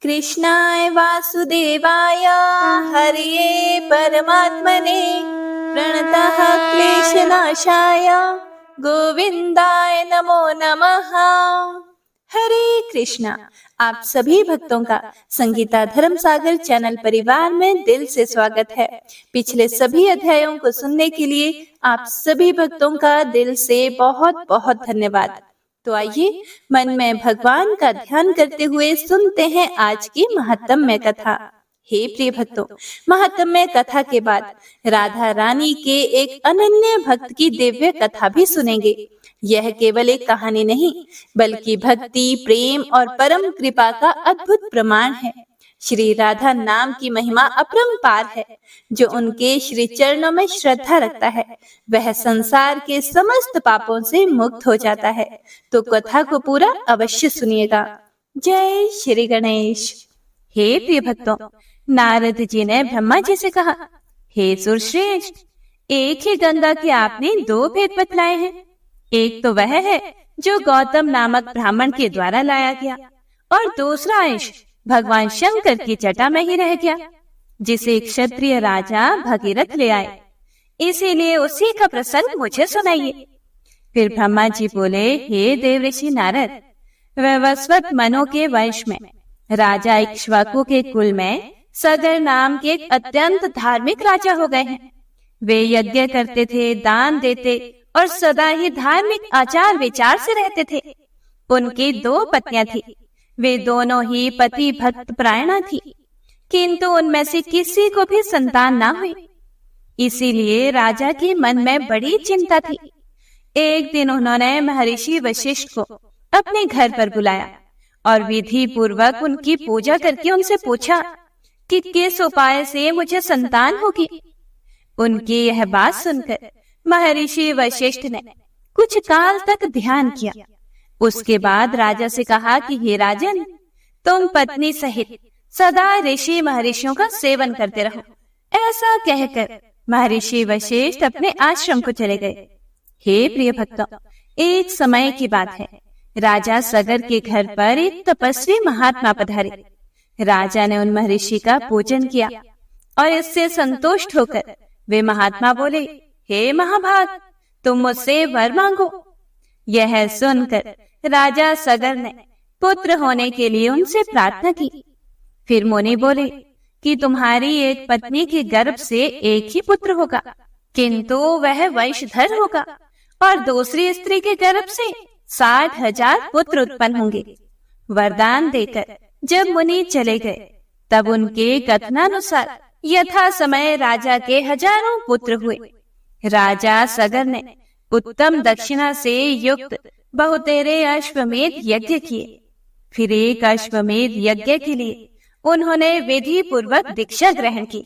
कृष्णाय वासुदेवाय हरये परमात्मने प्रणतः क्लेशनाशाय गोविंदाय नमो नमः। हरे कृष्णा। आप सभी भक्तों का संगीता धर्म सागर चैनल परिवार में दिल से स्वागत है। पिछले सभी अध्यायों को सुनने के लिए आप सभी भक्तों का दिल से बहुत बहुत धन्यवाद। तो आइए मन में भगवान का ध्यान करते हुए सुनते हैं आज की महात्म्य कथा। हे प्रिय भक्तों, महात्म्य कथा के बाद राधा रानी के एक अनन्य भक्त की दिव्य कथा भी सुनेंगे। यह केवल एक कहानी नहीं बल्कि भक्ति, प्रेम और परम कृपा का अद्भुत प्रमाण है। श्री राधा नाम की महिमा अपरंपार है। जो उनके श्री चरणों में श्रद्धा रखता है वह संसार के समस्त पापों से मुक्त हो जाता है। तो कथा को पूरा अवश्य सुनिएगा। जय श्री गणेश। हे प्रिय भक्तों, नारद जी ने ब्रह्मा जी से कहा, हे सुरश्रेष्ठ, एक ही गंगा के आपने दो भेद बतलाए हैं। एक तो वह है जो गौतम नामक ब्राह्मण के द्वारा लाया गया, और दूसरा अंश भगवान शंकर की जटा में ही रह गया, जिसे क्षत्रिय राजा भगीरथ ले आए। इसीलिए उसी का प्रसंग मुझे सुनाइए। फिर ब्रह्मा जी बोले, हे देवऋषि नारद, वैवस्वत मनु के वंश में राजा इक्ष्वाकु के कुल में सगर नाम के एक अत्यंत धार्मिक राजा हो गए हैं। वे यज्ञ करते थे, दान देते और सदा ही धार्मिक आचार विचार से रहते थे। उनकी दो पत्नियां थी। वे दोनों ही पति भक्त परायणा थी, किंतु उनमें से किसी को भी संतान ना हुई। इसीलिए राजा के मन में बड़ी चिंता थी। एक दिन उन्होंने महर्षि वशिष्ठ को अपने घर पर बुलाया और विधि पूर्वक उनकी पूजा करके उनसे पूछा कि किस उपाय से मुझे संतान होगी। उनकी यह बात सुनकर महर्षि वशिष्ठ ने कुछ काल तक ध्यान किया। उसके बाद राजा से कहा कि हे राजन, तुम पत्नी सहित सदा ऋषि महर्षियों का सेवन करते रहो। ऐसा कहकर महर्षि वशिष्ठ अपने आश्रम को चले गए। हे प्रिय भक्तों, एक समय की बात है। राजा सगर के घर पर एक तपस्वी महात्मा पधारे। राजा ने उन महर्षि का पूजन किया और इससे संतुष्ट होकर वे महात्मा बोले, हे महाभाग, तुम मुझसे वर मांगो। यह सुनकर राजा सगर ने पुत्र होने के लिए उनसे प्रार्थना की। फिर मुनि बोले कि तुम्हारी एक पत्नी के गर्भ से एक ही पुत्र होगा, किंतु वह वंशधर होगा, और दूसरी स्त्री के गर्भ से 60,000 पुत्र उत्पन्न होंगे। वरदान देकर जब मुनि चले गए, तब उनके कथनानुसार यथा समय राजा के हजारों पुत्र हुए। राजा सगर ने उत्तम दक्षिणा से युक्त बहुतेरे अश्वमेध यज्ञ किए। फिर एक अश्वमेध यज्ञ के लिए उन्होंने विधि पूर्वक दीक्षा ग्रहण की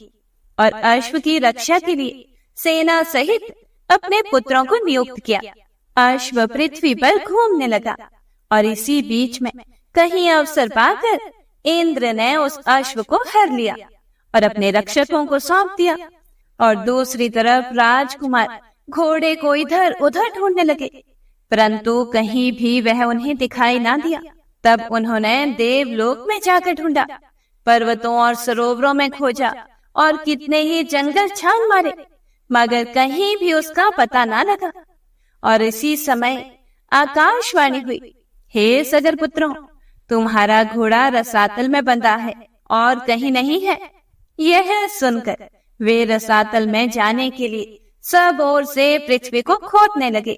और अश्व की रक्षा के लिए सेना सहित अपने पुत्रों को नियुक्त किया। अश्व पृथ्वी पर घूमने लगा और इसी बीच में कहीं अवसर पाकर इंद्र ने उस अश्व को हर लिया और अपने रक्षकों को सौंप दिया। और दूसरी तरफ राजकुमार घोड़े को इधर उधर ढूंढने लगे, परंतु कहीं भी वह उन्हें दिखाई ना दिया। तब उन्होंने देवलोक में जाकर ढूंढा, पर्वतों और सरोवरों में खोजा और कितने ही जंगल छान मारे, मगर कहीं भी उसका पता ना लगा। और इसी समय आकाशवाणी हुई, हे सगर पुत्रों, तुम्हारा घोड़ा रसातल में बंधा है और कहीं नहीं है। यह सुनकर वे रसातल में जाने के लिए सब ओर से पृथ्वी को खोदने लगे।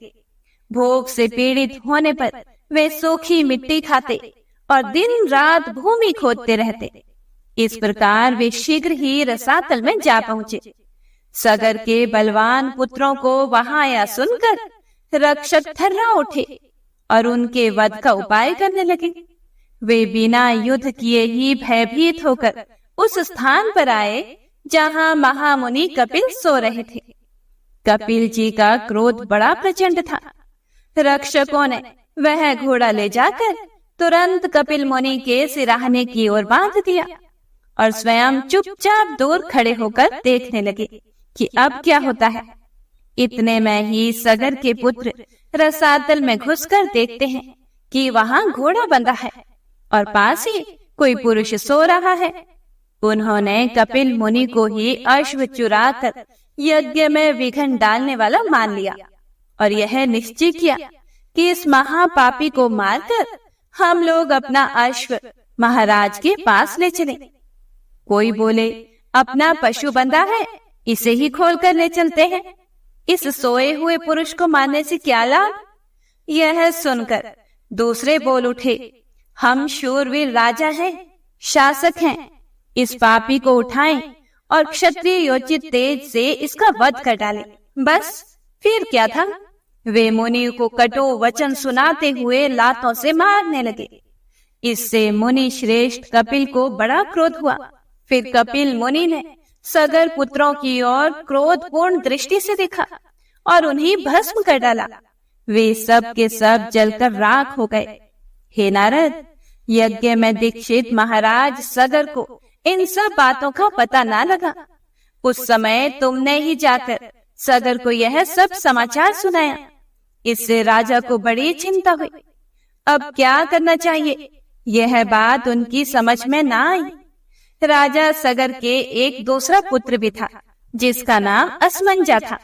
भूख से पीड़ित होने पर वे सूखी मिट्टी खाते और दिन रात भूमि खोदते रहते। इस प्रकार वे शीघ्र ही रसातल में जा पहुंचे। सगर के बलवान पुत्रों को वहां आया सुनकर रक्षक थर्रा उठे और उनके वध का उपाय करने लगे। वे बिना युद्ध किए ही भयभीत होकर उस स्थान पर आए जहां महामुनि कपिल सो रहे थे। कपिल जी का क्रोध बड़ा प्रचंड था। रक्षकों ने वह घोड़ा ले जाकर तुरंत कपिल मुनि के सिराहने की ओर बांध दिया और स्वयं चुपचाप दूर खड़े होकर देखने लगे कि अब क्या होता है। इतने में ही सगर के पुत्र रसातल में घुसकर देखते हैं कि वहां घोड़ा बंधा है और पास ही कोई पुरुष सो रहा है। उन्होंने कपिल मुनि को ही अश्व चुरा कर यज्ञ में विघ्न डालने वाला मान लिया और यह निश्चय किया कि इस महापापी को मारकर हम लोग अपना अश्व महाराज के पास ले चले। कोई बोले, अपना पशु बंधा है, इसे ही खोल कर ले चलते हैं। इस सोए हुए पुरुष को मारने से क्या लाभ? यह सुनकर दूसरे बोल उठे, हम शूरवीर राजा हैं, शासक हैं, इस पापी को उठाएं और क्षत्रिय योचित तेज से इसका वध कर डालें। बस फिर क्या था। वे मुनि को कटु वचन सुनाते हुए लातों से मारने लगे। इससे मुनि श्रेष्ठ कपिल को बड़ा क्रोध हुआ। फिर कपिल मुनि ने सगर पुत्रों की ओर क्रोधपूर्ण दृष्टि से देखा और उन्हें भस्म कर डाला। वे सब के सब जलकर राख हो गए। हे नारद, यज्ञ में दीक्षित महाराज सगर को इन सब बातों का पता ना लगा। उस समय तुमने ही जाकर सगर को यह सब समाचार सुनाया। इससे राजा को बड़ी चिंता हुई। अब क्या करना चाहिए, यह बात उनकी समझ में ना आई। राजा सगर के एक दूसरा पुत्र भी था, जिसका नाम असमंजा था।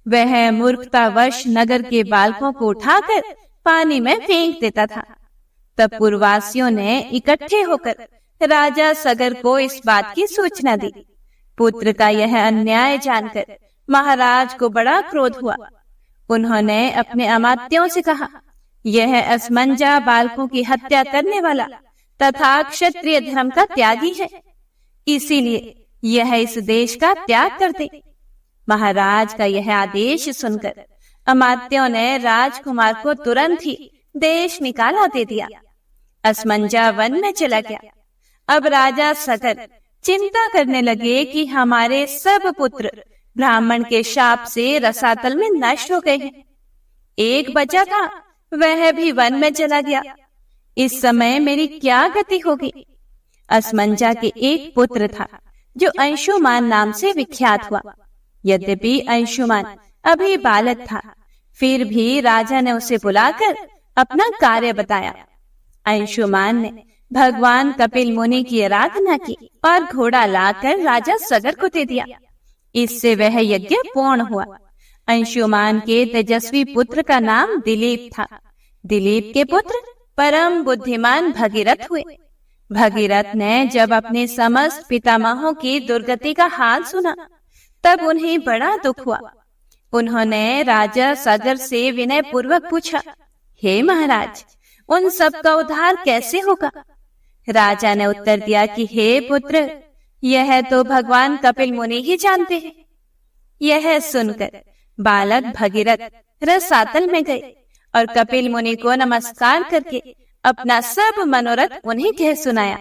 वह मूर्खतावश नगर के बालकों को उठाकर पानी में फेंक देता था। तब पुरवासियों ने इकट्ठे होकर राजा सगर को इस बात की सूचना दी। पुत्र का यह अन्याय जानकर महाराज को बड़ा क्रोध हुआ। उन्होंने अपने अमात्यों से कहा, यह असमंजा बालकों की हत्या करने वाला तथा क्षत्रिय धर्म का त्यागी है, इसीलिए यह इस देश का त्याग कर दे। महाराज का यह आदेश सुनकर अमात्यों ने राजकुमार को तुरंत ही देश निकाला दे दिया। असमंजा वन में चला गया। अब राजा सगर चिंता करने लगे कि हमारे सब पुत्र ब्राह्मण के शाप से रसातल में नष्ट हो गए हैं। एक बचा था, वह भी वन में चला गया। इस समय मेरी क्या गति होगी? असमंजा के एक पुत्र था जो अंशुमान नाम से विख्यात हुआ। यद्यपि अंशुमान अभी बालक था, फिर भी राजा ने उसे बुलाकर अपना कार्य बताया। अंशुमान ने भगवान कपिल मुनि की आराधना की और घोड़ा लाकर राजा सगर को दे दिया। इससे वह यज्ञ पूर्ण हुआ। अंशुमान के तेजस्वी पुत्र का नाम दिलीप था। दिलीप के पुत्र परम बुद्धिमान भगीरथ हुए। भगीरथ ने जब अपने समस्त पितामहों की दुर्गति का हाल सुना, तब उन्हें बड़ा दुख हुआ। उन्होंने राजा सगर से विनय पूर्वक पूछा, हे महाराज, उन सब का उद्धार कैसे होगा? राजा ने उत्तर दिया कि हे पुत्र, यह तो भगवान कपिल मुनि ही जानते हैं। यह सुनकर बालक भगीरथ रसातल में गए और कपिल मुनि को नमस्कार करके अपना सब मनोरथ उन्हें कह सुनाया।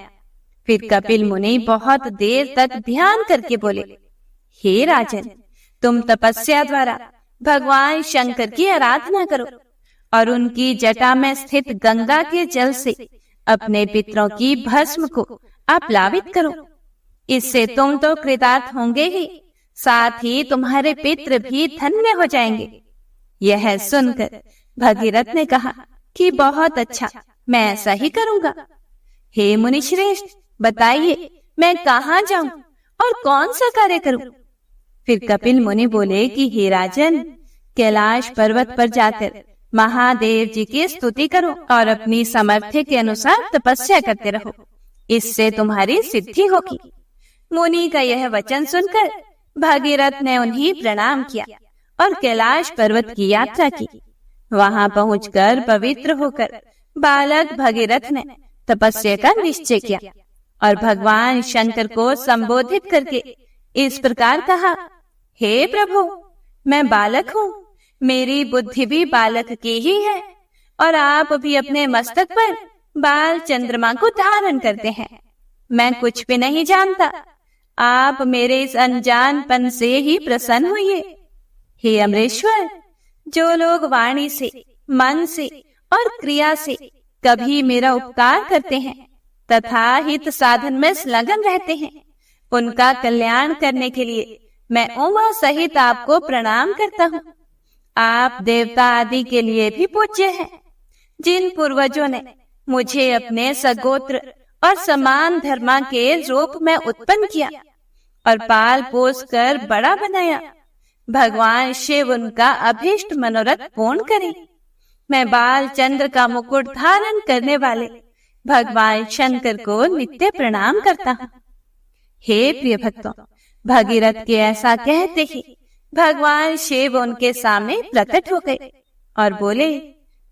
फिर कपिल मुनि बहुत देर तक ध्यान करके बोले, हे राजन, तुम तपस्या द्वारा भगवान शंकर की आराधना करो और उनकी जटा में स्थित गंगा के जल से अपने पितरों की भस्म को आप्लावित करो। इससे तुम तो कृतार्थ होंगे ही, साथ ही तुम्हारे पितृ भी धन्य हो जाएंगे। यह सुनकर भगीरथ ने कहा कि बहुत अच्छा, मैं ऐसा ही करूंगा। हे मुनि श्रेष्ठ, बताइए मैं कहाँ जाऊं और कौन सा कार्य करूं? फिर कपिल मुनि बोले कि हे राजन, कैलाश पर्वत पर जाकर महादेव जी की स्तुति करो और अपनी सामर्थ्य के अनुसार तपस्या करते रहो, इससे तुम्हारी सिद्धि होगी। मुनि का यह वचन सुनकर भागीरथ ने उन्हें प्रणाम किया और कैलाश पर्वत की यात्रा की। वहां पहुंचकर पवित्र होकर बालक भगीरथ ने तपस्या का निश्चय किया और भगवान शंकर को संबोधित करके इस प्रकार कहा, हे प्रभु, मैं बालक हूँ, मेरी बुद्धि भी बालक की ही है और आप भी अपने मस्तक पर बाल चंद्रमा को धारण करते हैं। मैं कुछ भी नहीं जानता, आप मेरे इस अनजानपन से ही प्रसन्न हुए। हे अमरेश्वर, जो लोग वाणी से, मन से और क्रिया से कभी मेरा उपकार करते हैं तथा हित साधन में संलग्न रहते हैं, उनका कल्याण करने के लिए मैं उमा सहित आपको प्रणाम करता हूँ। आप देवता आदि के लिए भी पूज्य हैं। जिन पूर्वजों ने मुझे अपने सगोत्र और समान धर्मा के रूप में उत्पन्न किया और पाल पोस कर बड़ा बनाया। भगवान शिव उनका अभीष्ट मनोरथ पूर्ण करे। मैं बाल चंद्र का मुकुट धारण करने वाले भगवान शंकर को नित्य प्रणाम करता हूँ। हे प्रिय भक्तों, भगीरथ के ऐसा कहते ही भगवान शिव उनके सामने प्रकट हो गए और बोले,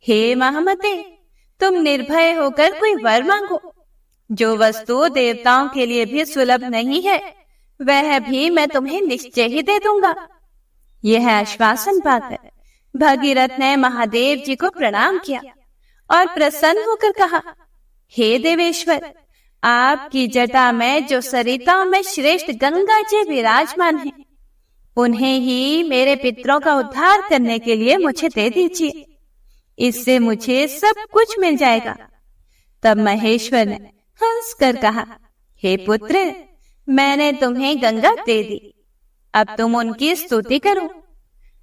हे महामते, तुम निर्भय होकर कोई वर मांगो। जो वस्तु देवताओं के लिए भी सुलभ नहीं है, वह भी मैं तुम्हें निश्चय ही दे दूंगा। यह आश्वासन पाकर भगीरथ ने महादेव जी को प्रणाम किया और प्रसन्न होकर कहा, हे देवेश्वर, आपकी जटा में जो सरिताओं में श्रेष्ठ गंगा जी विराजमान हैं, उन्हें ही मेरे पितरों का उद्धार करने के लिए मुझे दे दीजिए। इससे मुझे सब कुछ मिल जाएगा। तब महेश्वर ने हंस कर कहा, हे पुत्र, मैंने तुम्हें गंगा दे दी, अब तुम उनकी स्तुति करो।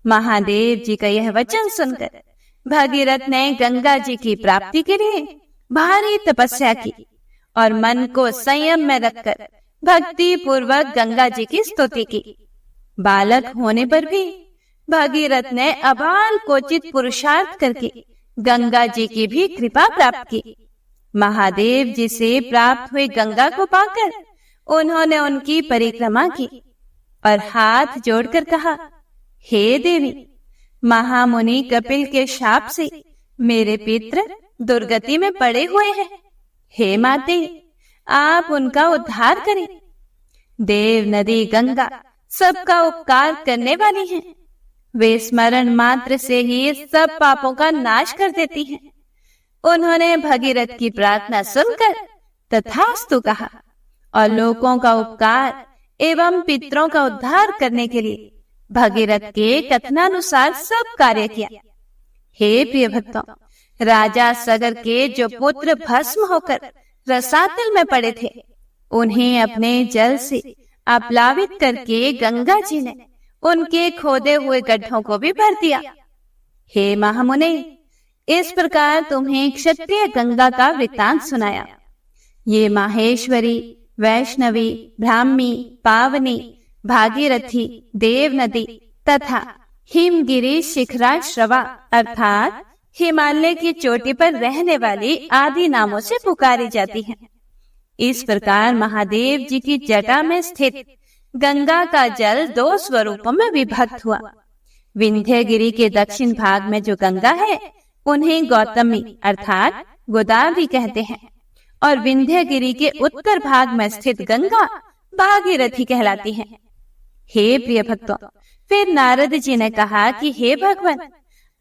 महादेव जी का यह वचन सुनकर भगीरथ ने गंगा जी की प्राप्ति के लिए भारी तपस्या की और मन को संयम में रखकर भक्ति पूर्वक गंगा जी की स्तुति की। बालक होने पर भी भगीरथ ने अबाल कोचित पुरुषार्थ करके गंगा जी की भी कृपा प्राप्त की। महादेव जी से प्राप्त हुई गंगा को पाकर उन्होंने उनकी परिक्रमा की और हाथ जोड़कर कहा, हे देवी, महामुनि कपिल के शाप से मेरे पितर दुर्गति में पड़े हुए हैं। हे माते, आप उनका उद्धार करें। देव नदी गंगा सबका उपकार करने वाली हैं। वे स्मरण मात्र से ही सब पापों का नाश कर देती हैं। उन्होंने भगीरथ की प्रार्थना सुनकर तथास्तु कहा और लोगों का उपकार एवं पितरों का उद्धार करने के लिए भगीरथ के कथनानुसार सब कार्य किया। हे प्रिय भक्तों, राजा सगर के जो पुत्र भस्म होकर रसातल में पड़े थे, उन्हें अपने जल से आप्लावित करके गंगा जी ने उनके खोदे हुए गड्ढों को भी भर दिया। हे महामुने, इस प्रकार तुम्हें क्षत्रिय गंगा का वृत्तांत सुनाया। ये माहेश्वरी, वैष्णवी, ब्राह्मी, पावनी, भागीरथी, देव नदी तथा हिमगिरी शिखराश्रवा अर्थात हिमालय की चोटी पर रहने वाली आदि नामों से पुकारी जाती हैं। इस प्रकार महादेव जी की जटा में स्थित गंगा का जल दो स्वरूपों में विभक्त हुआ। विंध्यगिरी के दक्षिण भाग में जो गंगा है, उन्हें गौतमी अर्थात गोदावरी कहते हैं, और विंध्यगिरी के उत्तर भाग में स्थित गंगा भागीरथी कहलाती है। हे प्रिय भक्तों, फिर नारद जी ने कहा कि हे भगवान,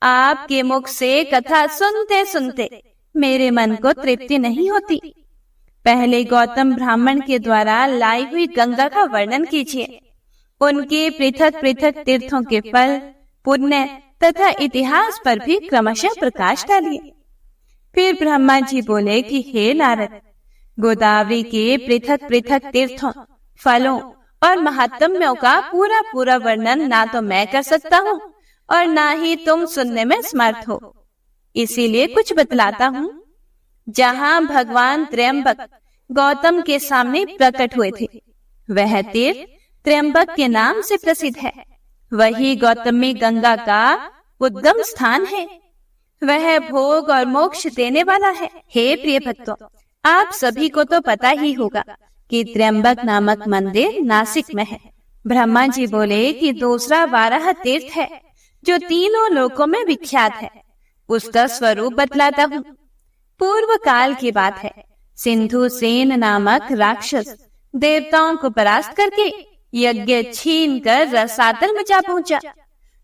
आपके मुख से कथा सुनते सुनते मेरे मन को तृप्ति नहीं होती। पहले गौतम ब्राह्मण के द्वारा लाई हुई गंगा का वर्णन कीजिए। उनके पृथक पृथक तीर्थों के फल, पुण्य तथा इतिहास पर भी क्रमशः प्रकाश डालिए। फिर ब्रह्मा जी बोले कि हे नारद, गोदावरी के पृथक पृथक तीर्थों, फलों और महात्म्यों का पूरा पूरा वर्णन ना तो मैं कर सकता हूँ और ना ही तुम सुनने में समर्थ हो। इसीलिए कुछ बतलाता हूँ। जहाँ भगवान त्र्यंबक गौतम के सामने प्रकट हुए थे, वह तीर्थ त्र्यंबक के नाम से प्रसिद्ध है। वही गौतमी गंगा का उद्गम स्थान है। वह भोग और मोक्ष देने वाला है। हे प्रिय भक्तों, आप सभी को तो पता ही होगा कि त्र्यंबक नामक मंदिर नासिक में है। ब्रह्मा जी बोले कि दूसरा वाराह तीर्थ है जो तीनों लोकों में विख्यात है। उसका स्वरूप बतलाता हूँ। पूर्व काल की बात है। सिंधु सेन नामक राक्षस देवताओं को परास्त करके यज्ञ छीन कर रसातल में जा पहुंचा।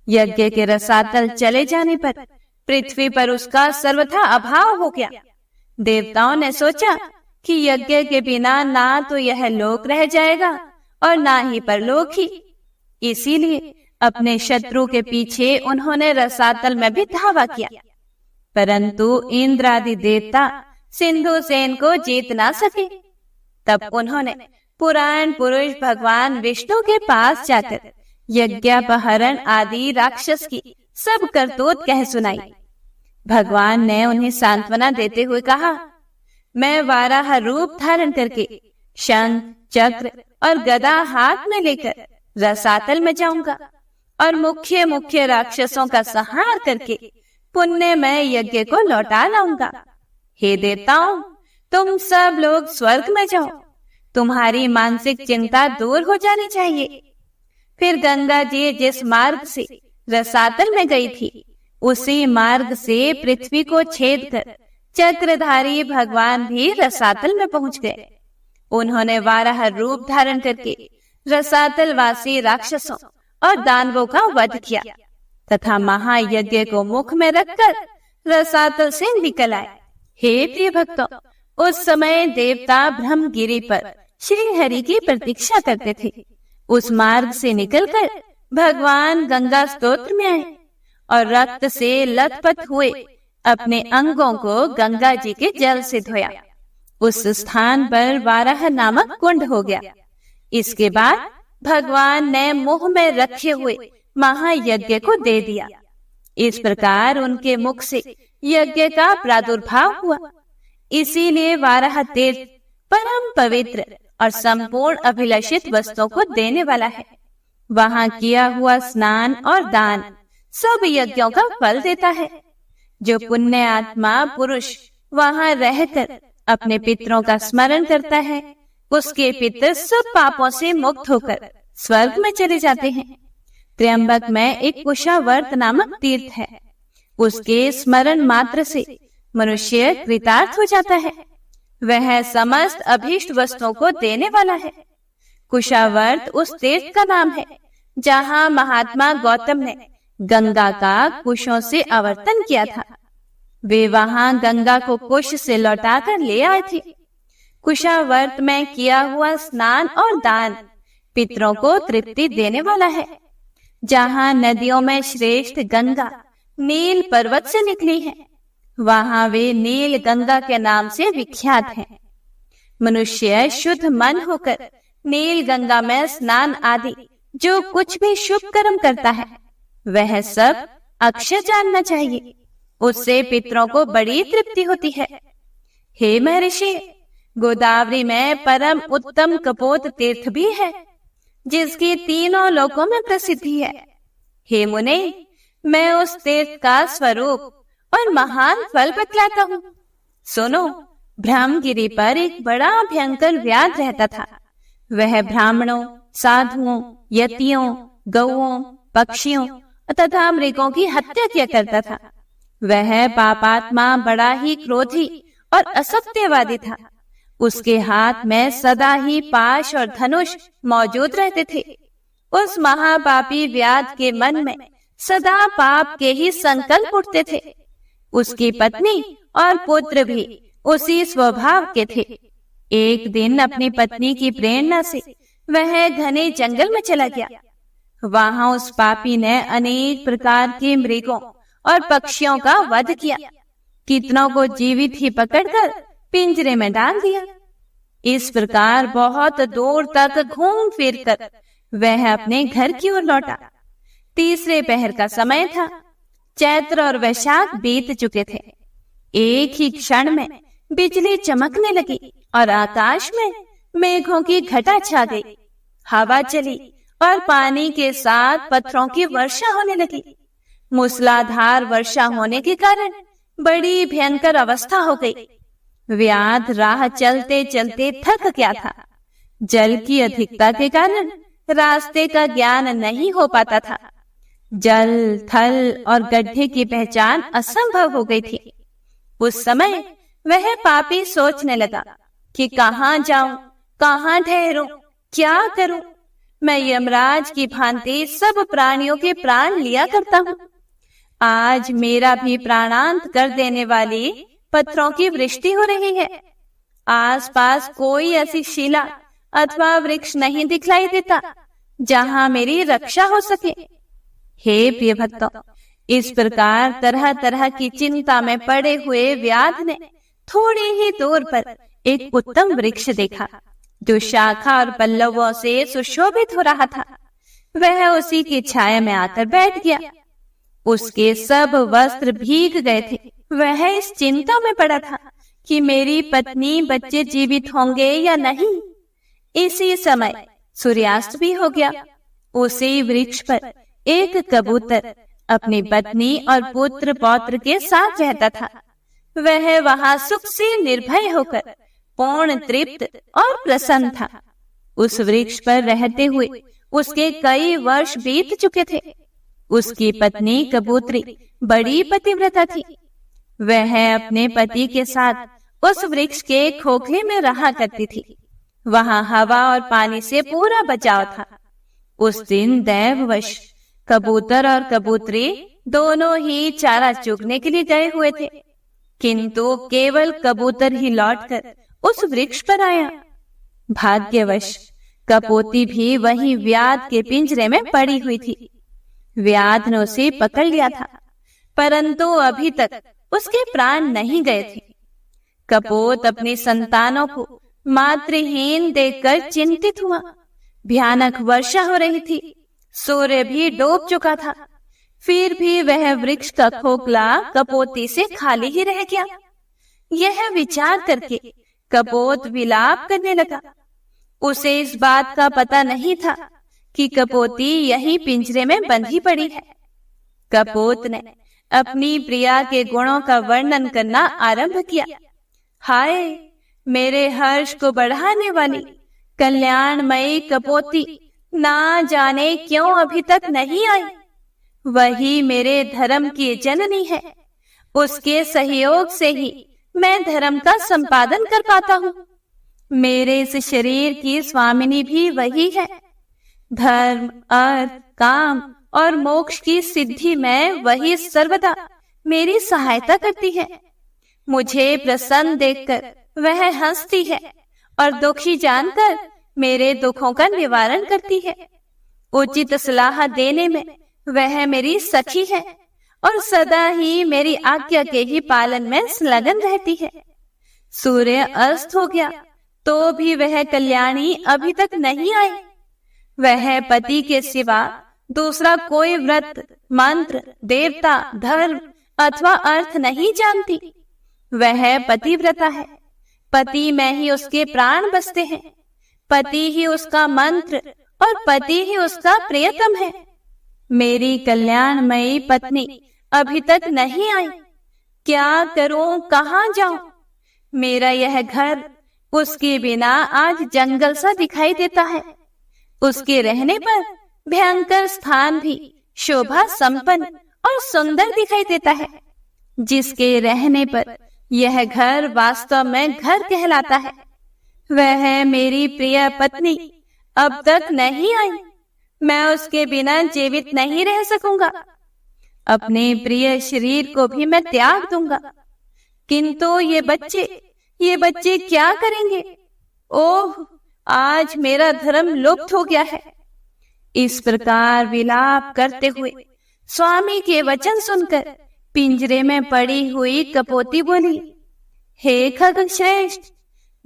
यज्ञ के रसातल चले जाने पर पृथ्वी पर उसका सर्वथा अभाव हो गया। देवताओं ने सोचा कि यज्ञ के बिना ना तो यह लोक रह जाएगा और ना ही परलोक ही। इसीलिए अपने शत्रु के पीछे उन्होंने रसातल में भी धावा किया, परंतु इंद्र आदि देवता सिंधु सेन को जीत ना सके। तब उन्होंने पुराण पुरुष भगवान विष्णु के पास जाकर यज्ञापहरण आदि राक्षस की सब करतूत कह सुनाई। भगवान ने उन्हें सांत्वना देते हुए कहा, मैं वाराह रूप धारण करके शंख, चक्र और गदा हाथ में लेकर रसातल में जाऊंगा और मुख्य मुख्य राक्षसों का संहार करके पुण्यमय यज्ञ को लौटा लाऊंगा। हे देवताओं, तुम सब लोग स्वर्ग में जाओ, तुम्हारी मानसिक चिंता दूर हो जानी चाहिए। फिर गंगा जी जिस मार्ग से रसातल में गई थी, उसी मार्ग से पृथ्वी को छेद कर चक्रधारी भगवान भी रसातल में पहुंच गए। उन्होंने वाराह रूप धारण करके रसातल वासी राक्षसों और दानवों का वध किया तथा महायज्ञ को मुख में रखकर रसातल से निकल आए। हे प्रिय भक्तों, उस समय देवता ब्रह्मगिरि पर श्री हरि की प्रतीक्षा करते थे। उस मार्ग से निकलकर भगवान गंगा स्तोत्र में आए और रक्त से लथपथ हुए अपने अंगों को गंगा जी के जल से धोया। उस स्थान पर वाराह नामक कुंड हो गया। इसके बाद भगवान ने मुंह में रखे हुए महायज्ञ को दे दिया। इस प्रकार उनके मुख से यज्ञ का प्रादुर्भाव हुआ। इसीलिए वाराह तीर्थ परम पवित्र और संपूर्ण अभिलषित वस्तुओं को देने वाला है। वहाँ किया हुआ स्नान और दान सब यज्ञों का फल देता है। जो पुण्य आत्मा पुरुष वहाँ रहकर अपने पितरों का स्मरण करता है, उसके पितर सब पापों से मुक्त होकर स्वर्ग में चले जाते हैं। त्र्यंबक में एक कुशावर्त नामक तीर्थ है। उसके स्मरण मात्र से मनुष्य कृतार्थ हो जाता है। वह समस्त अभीष्ट वस्तुओं को देने वाला है। कुशावर्त उस तीर्थ का नाम है जहाँ महात्मा गौतम ने गंगा का कुशों से आवर्तन किया था। वे वहाँ गंगा को कुश से लौटाकर ले आए थे। कुशावर्त में किया हुआ स्नान और दान पितरों को तृप्ति देने वाला है। जहाँ नदियों में श्रेष्ठ गंगा नील पर्वत से निकली है, वहाँ वे नील गंगा के नाम से विख्यात हैं। मनुष्य शुद्ध मन होकर नील गंगा में स्नान आदि जो कुछ भी शुभ कर्म करता है, वह सब अक्षय जानना चाहिए। उससे पितरों को बड़ी तृप्ति होती है। हे महर्षि, गोदावरी में परम उत्तम कपोत तीर्थ भी है, जिसकी तीनों लोकों में प्रसिद्धि है। हे मुने, मैं उस तीर्थ का स्वरूप और महान फल बतलाता हूँ। सुनो, ब्रह्मगिरि पर एक बड़ा भयंकर व्याध रहता था। वह ब्राह्मणों, साधुओं, यतियों, गौओं, पक्षियों तथा मृगों की हत्या किया करता था। वह पापात्मा बड़ा ही क्रोधी और असत्यवादी था। उसके हाथ में सदा ही पाश और धनुष मौजूद रहते थे। उस महापापी व्याध के मन में सदा पाप के ही संकल्प उठते थे। उसकी पत्नी और पुत्र भी उसी स्वभाव के थे। एक दिन अपनी पत्नी की प्रेरणा से वह घने जंगल में चला गया। वहां उस पापी ने अनेक प्रकार के मृगों और पक्षियों का वध किया। कितनों को जीवित ही पकड़कर पिंजरे में डाल दिया। इस प्रकार बहुत दूर तक घूम फिर कर वह अपने घर की ओर लौटा। तीसरे पहर का समय था। चैत्र और वैशाख बीत चुके थे। एक ही क्षण में बिजली चमकने लगी और आकाश में मेघों की घटा छा गई। हवा चली और पानी के साथ पत्थरों की वर्षा होने लगी। मूसलाधार वर्षा होने के कारण बड़ी भयंकर अवस्था हो गई। व्याध राह चलते चलते थक गया था। जल की अधिकता के कारण रास्ते का ज्ञान नहीं हो पाता था। जल, थल और गड्ढे की पहचान असंभव हो गई थी। उस समय वह पापी सोचने लगा कि कहाँ जाऊं, कहाँ ठहरूं, क्या करूं। मैं यमराज की भांति सब प्राणियों के प्राण लिया करता हूँ। आज मेरा भी प्राणांत कर देने वाली पत्थरों की वृष्टि हो रही है। आसपास कोई ऐसी शिला अथवा वृक्ष नहीं दिखलाई देता जहाँ मेरी रक्षा हो सके। हे प्रिय भक्तों, इस प्रकार तरह तरह की चिंता में पड़े हुए व्याध ने थोड़ी ही दूर पर एक उत्तम वृक्ष देखा जो शाखा और पल्लवों से सुशोभित हो रहा था। वह उसी की छाया में आकर बैठ गया। उसके सब वस्त्र भीग गए थे। वह इस चिंता में पड़ा था कि मेरी पत्नी बच्चे जीवित होंगे या नहीं। इसी समय सूर्यास्त भी हो गया। उसी वृक्ष पर एक कबूतर अपनी पत्नी और पुत्र पौत्र के साथ रहता था। वह वहां सुख से निर्भय होकर पूर्ण तृप्त और प्रसन्न था। उस वृक्ष पर रहते हुए उसके कई वर्ष बीत चुके थे। उसकी पत्नी कबूतरी बड़ी पतिव्रता थी। वह अपने पति के साथ उस वृक्ष के खोखले में रहा करती थी। वहां हवा और पानी से पूरा बचाव था। उस दिन दैववश कबूतर और कबूतरी दोनों ही चारा चुगने के लिए गए हुए थे, किंतु केवल कबूतर ही लौटकर उस वृक्ष पर आया। भाग्यवश कपोती भी वहीं व्याध के पिंजरे में पड़ी हुई थी। व्याध ने उसे पकड़ लिया था, परंतु अभी तक उसके प्राण नहीं गए थे। कपोत अपनी संतानों को मातृहीन देखकर चिंतित हुआ। भयानक वर्षा हो रही थी, सूर्य भी डूब चुका था, फिर भी वह वृक्ष का खोखला कपोती से खाली ही रह गया। यह विचार करके कपोत विलाप करने लगा। उसे इस बात का पता नहीं था कि कपोती यहीं पिंजरे में बंधी पड़ी है। कपोत ने अपनी प्रिया के गुणों का वर्णन करना आरंभ किया। हाय, मेरे हर्ष को बढ़ाने वाली कल्याणमयी कपोती ना जाने क्यों अभी तक नहीं आई। वही मेरे धर्म की जननी है। उसके सहयोग से ही मैं धर्म का संपादन कर पाता हूँ। मेरे इस शरीर की स्वामिनी भी वही है। धर्म, अर्थ, काम और मोक्ष की सिद्धि में वही सर्वदा मेरी सहायता करती है। मुझे प्रसन्न देखकर वह हंसती है और दुखी जानकर मेरे दुखों का निवारण करती है। उचित सलाह देने में वह मेरी सखी है और सदा ही मेरी आज्ञा के ही पालन में संलग्न रहती है। सूर्य अस्त हो गया तो भी वह कल्याणी अभी तक नहीं आई। वह पति के सिवा दूसरा कोई व्रत, मंत्र, देवता, धर्म अथवा अर्थ नहीं जानती। वह पतिव्रता है। पति में ही उसके प्राण बसते हैं। पति ही उसका मंत्र और पति ही उसका प्रियतम है। मेरी कल्याणमयी पत्नी अभी तक नहीं आई। क्या करूं, कहां जाऊं? मेरा यह घर उसके बिना आज जंगल सा दिखाई देता है। उसके रहने पर भयंकर स्थान भी शोभा संपन्न और सुंदर दिखाई देता है। जिसके रहने पर यह घर वास्तव में घर कहलाता है। वह मेरी प्रिय पत्नी अब तक नहीं आई। मैं उसके बिना जीवित नहीं रह सकूंगा। अपने प्रिय शरीर को भी मैं त्याग दूंगा, किंतु ये बच्चे क्या करेंगे? ओह, आज मेरा धर्म लुप्त हो गया है। इस प्रकार विलाप करते हुए स्वामी के वचन सुनकर पिंजरे में पड़ी हुई कपोती बोली, हे खगश्रेष्ठ,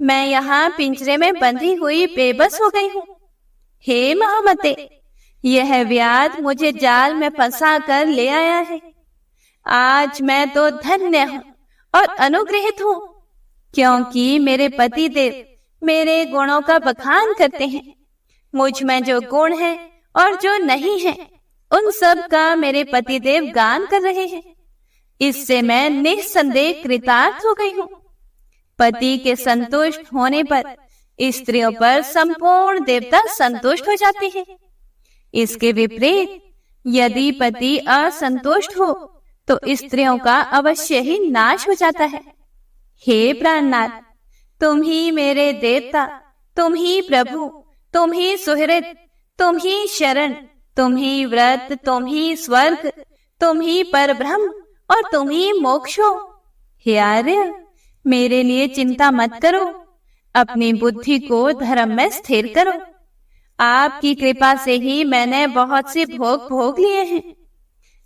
मैं यहाँ पिंजरे में बंधी हुई बेबस हो गई हूँ। हे महामते, यह व्याध मुझे जाल में फंसा कर ले आया है। आज मैं तो धन्य हूँ और अनुग्रहित हूँ, क्योंकि मेरे पति देव मेरे गुणों का बखान करते हैं। मुझ में जो गुण है और जो नहीं है, उन सब का मेरे पति देव गान कर रहे हैं। इससे मैं निस्संदेह कृतार्थ हो गई हूँ। पति के संतुष्ट होने पर स्त्रियों पर संपूर्ण देवता संतुष्ट हो जाते हैं। इसके विपरीत यदि पति असंतुष्ट हो तो स्त्रियों का अवश्य ही नाश हो जाता है। हे प्राणनाथ, तुम ही मेरे देवता, तुम ही प्रभु, तुम ही सुहृद, तुम ही शरण, तुम ही व्रत, तुम ही स्वर्ग, तुम ही परब्रह्म और तुम ही मोक्ष हो। हे आर्य, मेरे लिए चिंता मत करो, अपनी बुद्धि को धर्म में स्थिर करो। आपकी कृपा से ही मैंने बहुत से भोग भोग लिए हैं।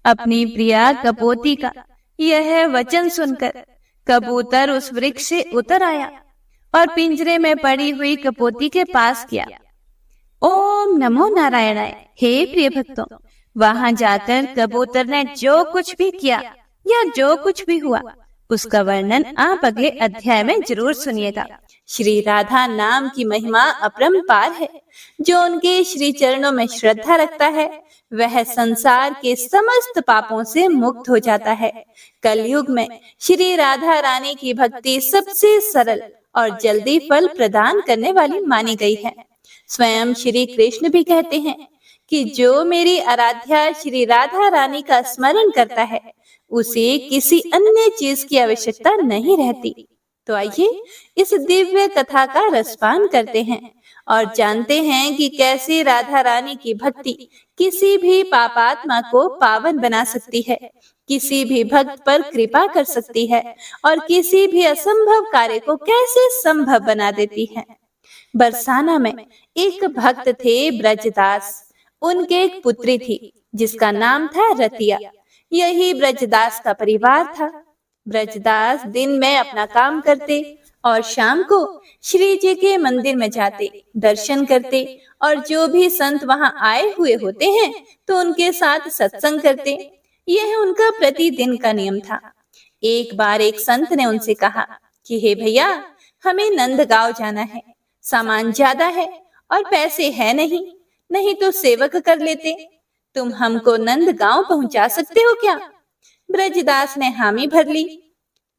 अपनी प्रिया कपोती का यह वचन सुनकर कबूतर उस वृक्ष से उतर आया और पिंजरे में पड़ी हुई कपोती के पास गया। ओम नमो नारायणाय। हे प्रिय भक्तों, वहां जाकर कबूतर ने जो कुछ भी किया या जो कुछ भी हुआ उसका वर्णन आप अगले अध्याय में जरूर सुनिएगा। श्री राधा नाम की महिमा अपरंपार है। जो उनके श्री चरणों में श्रद्धा रखता है वह संसार के समस्त पापों से मुक्त हो जाता है। कलयुग में श्री राधा रानी की भक्ति सबसे सरल और जल्दी फल प्रदान करने वाली मानी गई है। स्वयं श्री कृष्ण भी कहते हैं कि जो मेरी आराध्या श्री राधा रानी का स्मरण करता है उसे किसी अन्य चीज की आवश्यकता नहीं रहती। तो आइए इस दिव्य कथा का रसपान करते हैं और जानते हैं कि कैसे राधा रानी की भक्ति किसी भी पापात्मा को पावन बना सकती है, किसी भी भक्त पर कृपा कर सकती है और किसी भी असंभव कार्य को कैसे संभव बना देती है। बरसाना में एक भक्त थे ब्रजदास। उनके एक पुत्री थी जिसका नाम था रतिया। यही ब्रजदास का परिवार था। ब्रजदास दिन में अपना काम करते और शाम को श्री जी के मंदिर में जाते, दर्शन करते और जो भी संत वहां आए हुए होते हैं तो उनके साथ सत्संग करते। यह उनका प्रतिदिन का नियम था। एक बार एक संत ने उनसे कहा कि हे भैया, हमें नंदगांव जाना है। सामान ज्यादा है और पैसे है नहीं तो सेवक कर लेते। तुम हमको नंदगांव पहुंचा सकते हो क्या? ब्रजदास ने हामी भर ली।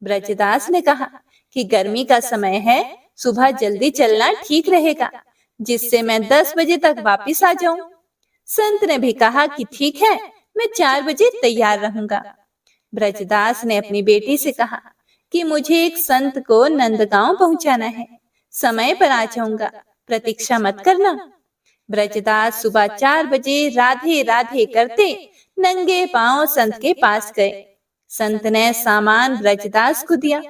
ब्रजदास ने कहा कि गर्मी का समय है, सुबह जल्दी चलना ठीक रहेगा, जिससे मैं 10 बजे तक वापस आ जाऊं। संत ने भी कहा कि ठीक है, मैं 4 बजे तैयार रहूंगा। ब्रजदास ने अपनी बेटी से कहा कि मुझे एक संत को नंदगांव पहुंचाना है, समय पर आ जाऊंगा, प्रतीक्षा मत करना। ब्रजदास सुबह 4 बजे राधे राधे करते नंगे पांव संत के पास गए। संत ने सामान ब्रजदास को दिया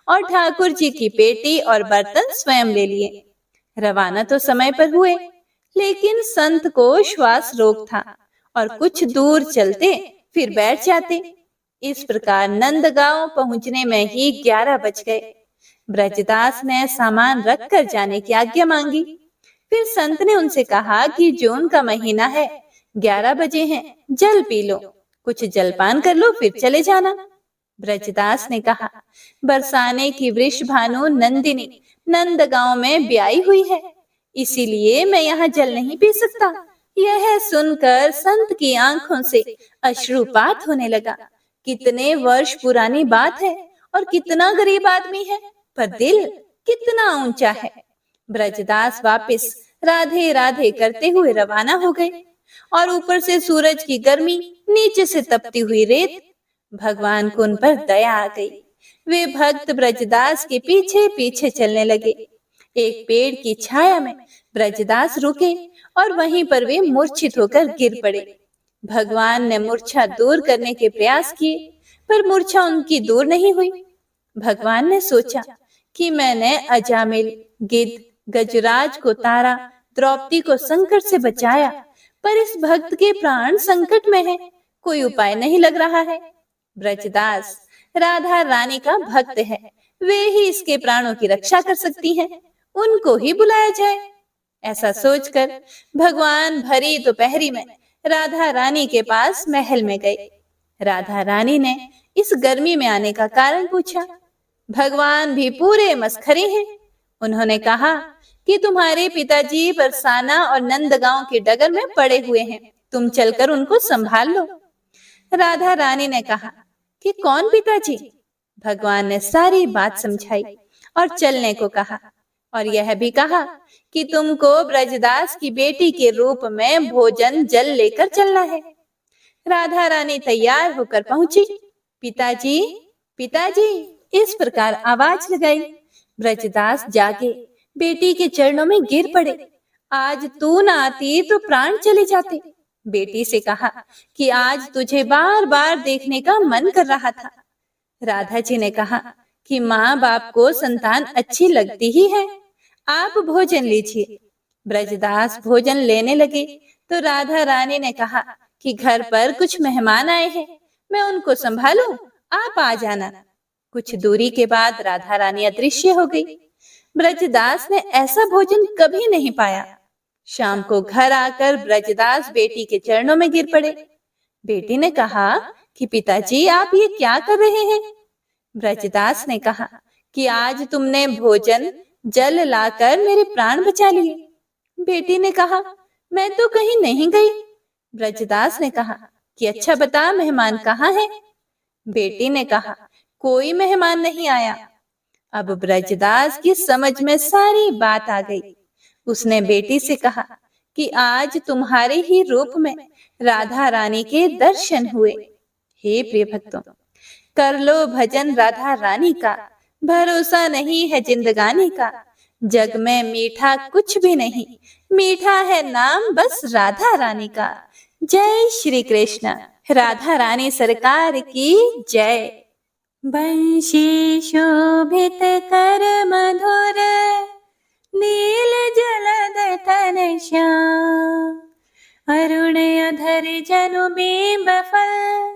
और ठाकुर जी की पेटी और बर्तन स्वयं ले लिए। रवाना तो समय पर हुए, लेकिन संत को श्वास रोग था और कुछ दूर चलते फिर बैठ जाते। इस प्रकार नंदगांव पहुंचने में ही 11 बज गए। ब्रजदास ने सामान रख कर जाने की आज्ञा मांगी। फिर संत ने उनसे कहा कि जून का महीना है, 11 बजे हैं, जल पी लो, कुछ जलपान कर लो, फिर चले जाना। ब्रजदास ने कहा, बरसाने की वृष भानु नंदिनी नंदगांव में ब्याई हुई है, इसीलिए मैं यहाँ जल नहीं पी सकता। यह सुनकर संत की आंखों से अश्रुपात होने लगा। कितने वर्ष पुरानी बात है और कितना गरीब आदमी है, पर दिल कितना ऊंचा है। ब्रजदास वापस राधे राधे करते हुए रवाना हो गए और ऊपर से सूरज की गर्मी, नीचे से तपती हुई रेत। भगवान को उन पर दया आ गई। वे भक्त ब्रजदास के पीछे पीछे चलने लगे। एक पेड़ की छाया में ब्रजदास रुके और वहीं पर वे मूर्छित होकर गिर पड़े। भगवान ने मूर्छा दूर करने के प्रयास किए, पर मूर्छा उनकी दूर नहीं हुई। भगवान ने सोचा कि मैंने अजामिल, गिद्ध, गजराज को तारा, द्रौपदी को संकट से बचाया, पर इस भक्त के प्राण संकट में है, कोई उपाय नहीं लग रहा है। ब्रजदास राधा रानी का भक्त है, वे ही इसके प्राणों की रक्षा कर सकती हैं, उनको ही बुलाया जाए। ऐसा सोचकर भगवान भरी दोपहरी में राधा रानी के पास महल में गए। राधा रानी ने इस गर्मी में आने का कारण पूछा। भगवान भी पूरे मस्खरे हैं। उन्होंने कहा कि तुम्हारे पिताजी बरसाना और नंदगांव के डगर में पड़े हुए हैं, तुम चलकर उनको संभाल लो। राधा रानी ने कहा कि कौन पिताजी? भगवान ने सारी बात समझाई और चलने को कहा, और यह भी कहा कि तुमको ब्रजदास की बेटी के रूप में भोजन जल लेकर चलना है। राधा रानी तैयार होकर पहुंची। पिताजी, पिताजी, इस प्रकार आवाज लगाई। ब्रजदास जागे, बेटी के चरणों में गिर पड़े। आज तू न आती तो प्राण चले जाते। बेटी से कहा कि आज तुझे बार बार देखने का मन कर रहा था। राधा जी ने कहा कि माँ बाप को संतान अच्छी लगती ही है, आप भोजन लीजिए। ब्रजदास भोजन लेने लगे तो राधा रानी ने कहा कि घर पर कुछ मेहमान आए हैं, मैं उनको संभालूं, आप आ जाना। कुछ दूरी के बाद राधा रानी अदृश्य हो गई। ब्रजदास ने ऐसा भोजन कभी नहीं पाया। शाम को घर आकर ब्रजदास बेटी के चरणों में गिर पड़े। बेटी ने कहा कि पिताजी, आप ये क्या कर रहे हैं? ब्रजदास ने कहा कि आज तुमने भोजन जल लाकर मेरे प्राण बचा लिए। बेटी ने कहा, मैं तो कहीं नहीं गई। ब्रजदास ने कहा कि अच्छा बता, मेहमान कहाँ है? बेटी ने कहा, कोई मेहमान नहीं आया। अब ब्रजदास की समझ में सारी बात आ गई। उसने बेटी से कहा कि आज तुम्हारे ही रूप में राधा रानी के दर्शन हुए। हे प्रिय भक्तों, कर लो भजन राधा रानी का, भरोसा नहीं है जिंदगानी का। जग में मीठा कुछ भी नहीं, मीठा है नाम बस राधा रानी का। जय श्री कृष्ण। राधा रानी सरकार की जय। बंशी शोभित कर मधुर, नील जलद तन श्याम। अरुण अधर जनु बिंब फल,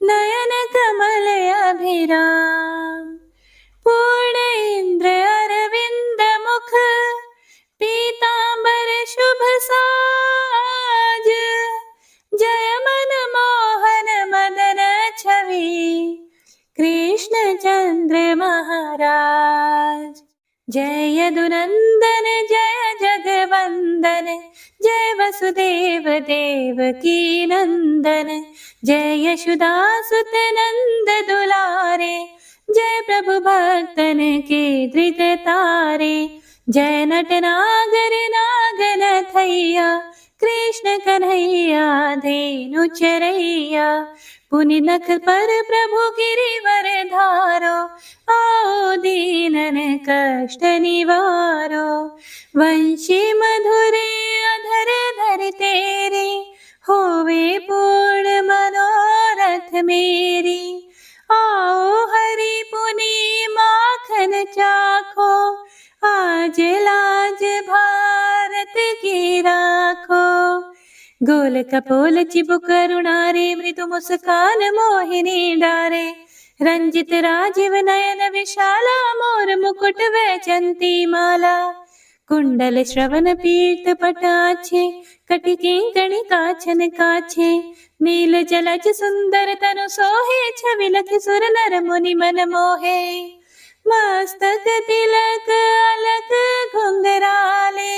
नयन कमल अभिराम। पूर्ण इंद्र अरविंद मुख, पीतांबर शुभ साज। जय मन मोहन मदन छवि, कृष्ण चंद्र महाराज। जय यदुनंदन जय जगवंदन, जय वसुदेव देवकी नंदन। जय यशोदासुत नंद दुलारे, जय प्रभु भक्तन के धृत तारे। जय नटनागर नागन थैया, कृष्ण कन्हैया धेनु चरैया। पुनि नख पर प्रभु गिरिवर धारो, आओ दीनन कष्ट निवारो। वंशी मधुरे अधर धर तेरे, होवे पूर्ण मनोरथ मेरी। आओ हरि पुनि माखन चाखो, आज लाज भारत की राखो। गोल कपोल चिबुक करुणारे, मृदु मुस्कान मोहिनी डारे। रंजित राजीव नयन विशाला, मोर मुकुट वैजंती माला। कुंडल श्रवण पीत पटाछे, कटि किंकणी काछन काछे। नील जलज सुंदर तनु सोहे, छवि लखि सुर नर मुनि मन मोहे। मस्तक तिलक अलक घुंघराले,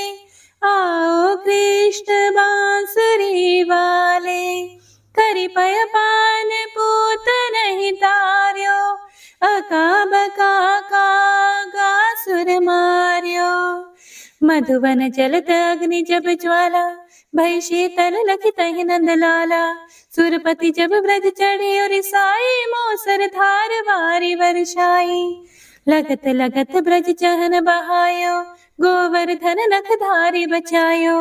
आओ कृष्ण बांसुरी वाले। करि पय पान पूत नहीं तार्यो, अका बका कागा सुर मार्यो। मधुवन जलत अग्नि जब ज्वाला, भय शीतल लखि तहि नंद लाला। सुरपति जब ब्रज चढ़े और साई, मोसर धार वारी वर्षाई। लगत लगत ब्रज चहन बहायो, गोवर्धन नख धारी बचायो।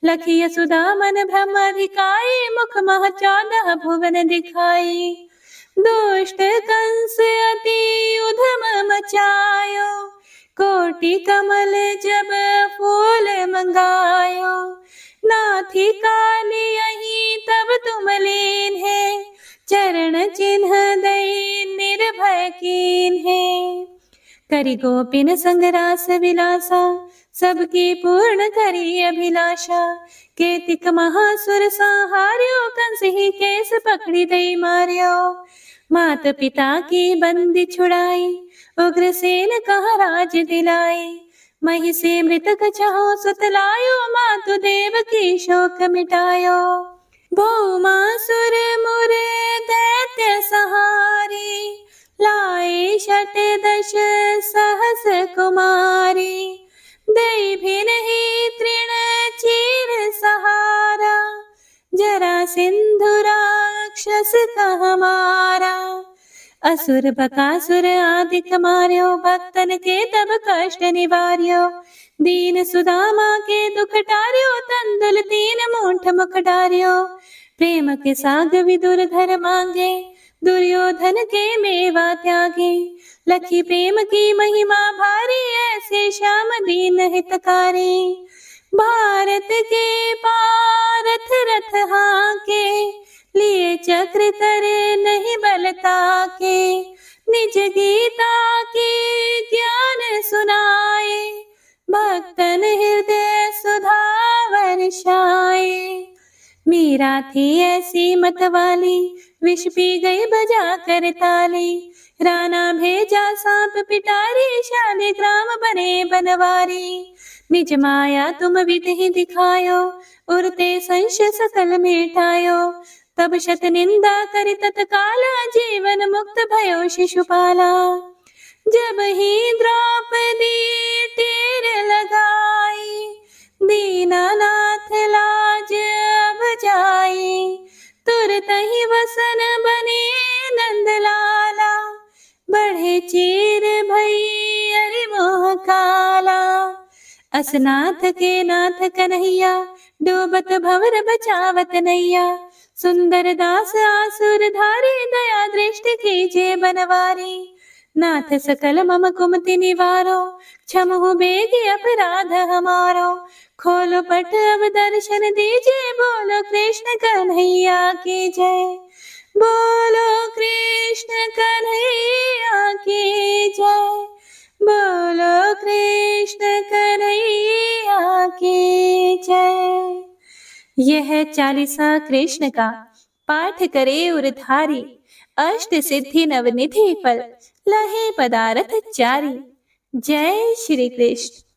लखी यशोदा मन ब्रह्म अधिकाई, मुख मह 14 भुवन दिखाई। दुष्ट कंस अति उधम मचायो, कोटि कमल जब फूल मंगायो। नाथी काली यही तब तुम लीन है, चरण चिन्ह दई निर्भय कीन है। करि गोपिन संग रास विलासा, सबकी पूर्ण करी अभिलाषा। केतिक महासुर संहार्यो, कंस ही केस पकड़ी दई मार्यो। मात पिता की बंदी छुड़ाई, उग्रसेन कहा राज दिलाई। मही से मृतक छहो सुत लायो, मातु देव की शोक मिटायो। भौमासुर मुर दैत्य सहारी, लाए शत दश सहस कुमारी। दई भी नहीं तृण चीर सहारा, जरा सिंधु राक्षस कह मारा। असुर बकासुर आदिक मार्यो, भक्तन के तब कष्ट निवार्यो। दीन सुदामा के दुख टार्यो, तंदुल 3 मूठ मुख डार्यो। प्रेम के साग विदुर धर मांगे, दुर्योधन के मेवा त्यागे। लखी प्रेम की महिमा भारी, ऐसे श्याम दीन हितकारी। भारत के पारथ रथ हाके, लिए चक्र करे नहीं बलता के। निज गीता के ज्ञान सुनाए, भक्तन हृदय सुधा वर्षाए। मीरा थी ऐसी मत वाली, विष पी गई बजा कर ताली। राणा भेजा सांप पिटारी, शालिग्राम बने बनवारी। निज माया तुम विधि दिखायो, उरते संश सकल मिटायो। तब शत निंदा करि तत्काला, जीवन मुक्त भयो शिशुपाला। जब ही द्रौपदी तीर लगाई, दीनानाथ लाज अब जाई। तुरत ही वसन बने नंदलाला, बढ़े चीर भई अरि मोह काला। असनाथ के नाथ कन्हैया, डूबत भंवर बचावत नैया। सुंदर दास आसुर धारी, दया दृष्टि कीजे बनवारी। नाथ सकल मम कुमति निवारो, क्षमहु बेगी अपराध हमारो। खोलो पट अब दर्शन दीजिए, बोलो कृष्ण कन्हैया की जय। बोलो कृष्ण कन्हैया की जय। बोलो कृष्ण कन्हैया की जय। यह चालीसा कृष्ण का पाठ करे उरधारी, अष्ट सिद्धि नवनिधि फल लहे पदारथ चारी। जय श्री कृष्ण।